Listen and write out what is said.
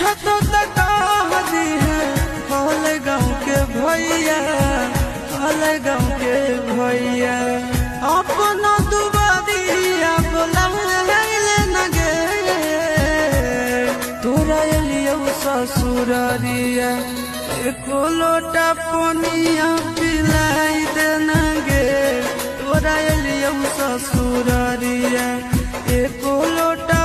तो कह दी है हल गाँव के भैया, हल गाँव के भैया अपना दुबारिया बोला नगे तोरा एलियो ससुरारिया एको लोटा पनिया पिलाई देना गे तोरा एलियो ससुरारिया एको लोटा